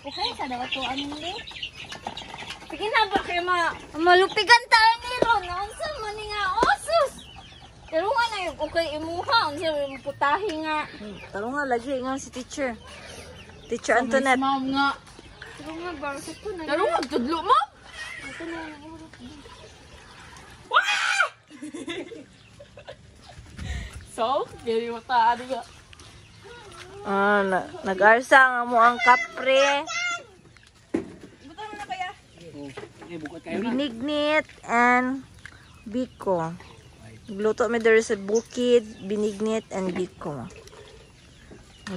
Okay, sa dapat to ano ni? Sige na ba kayo malupigan tayo ni Ron? Unsa man ni nga osus? Pero nga na yung okay imuha, unsa yung putahi nga. Taro nga lagi nga si teacher. Teacher Antoinette. Ma'am nga. Pero nga barsa ko na. Pero nga tudlo mo. Ito na. So, dili mo ta adiga. Nag-arsa nga mo ang kapre. Butang na kaya. Binignit and biko. Gluto mi there sa bukid, binignit and biko.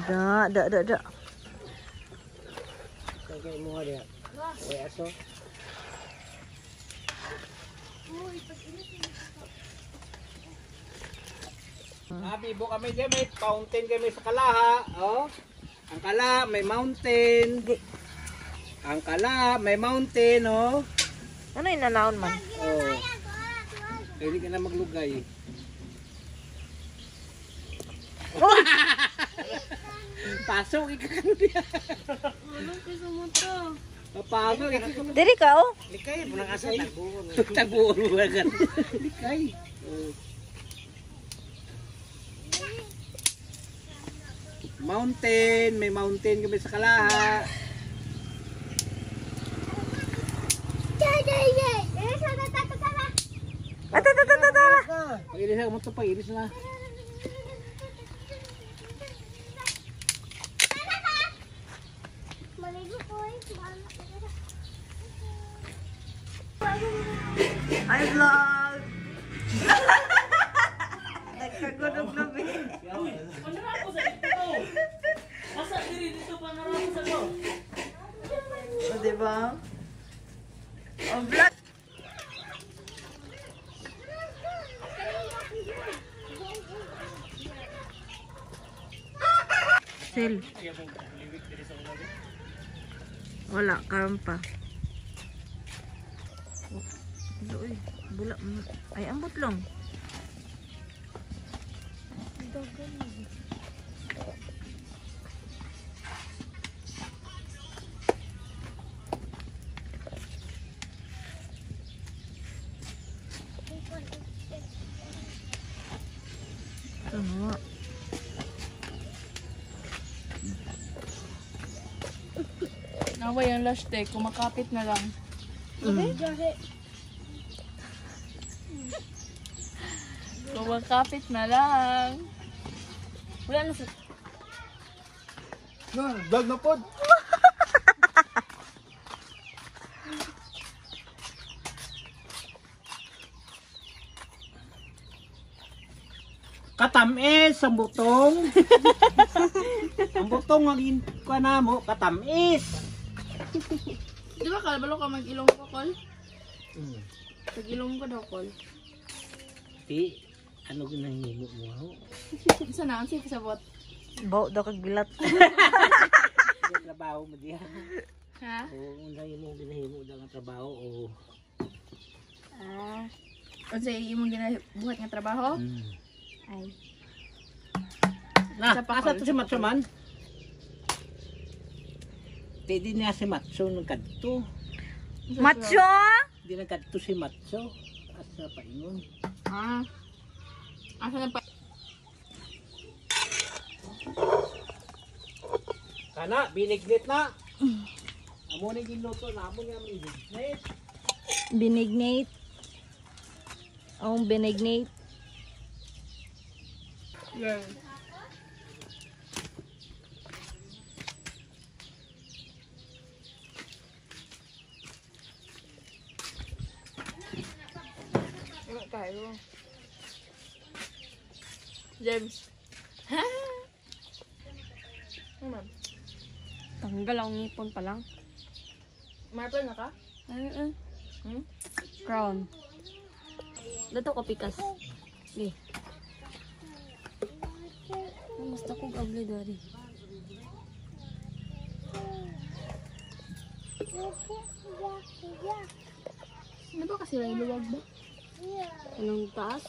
Da. Kaya mo dia. Aso. Bibo kami dyan, may fountain kami sa Kalaha. Oh. Ang Kala, may mountain. Ang Kala, may mountain, oh. Ano yung nanahon man? Oh. Pwede ka na maglugay. Pasok, ikakan diya. Anong kasi mo to? Papasok, ikakan. Diri ka oh. Likay, punang asa, tagbuon mo agad. Likay. Oh. Mountain, may mountain kami sa Kalaha. Pag-ilis na mo ito, pag-ilis na. Hi vlog! Nagkagunog na ba? Panarako sa ito. Asa diri dito panarako sa to. O diba? O vlog! Sil. Wala, karon pa. Uy, bula. Ay, ambot lang. Ano? Naway ang last day, kumakapit na lang. Kumakapit na lang. Wala na sa... Vlog na pod. Katamis ang butong. Ang butong maging ko na mo katamis. Di ba kalbalo ka mag-ilong ko, Kol? Pag-ilong ko daw, Kol. Di, ano ginahimo mo ho? Isa na, ang safe sa bot. Baw daw kagbilat. Yung trabaho mo diyan. Ha? O unay mo ginahimo daw ang trabaho o O sa imong buhat nga trabaho? Ay. Na, Sa pakol. asa to si Matso man? Di niya si Matso nagkadto. Macho! Di nagkadto si Matso. Asa pa ingon. Asa na pa? Kana, binignit na. Amo ni giluto na, amo ni ang binignit. Binignate. Ang binignate. Yeah. Tayo. James. Ha? Naman. Tanggal ang ngipon pa lang. Marple na ka? Crown. Dato ko pikas. Sige. Basta ko gable dari. Ano ba kasi may luwag ba? Anong taas?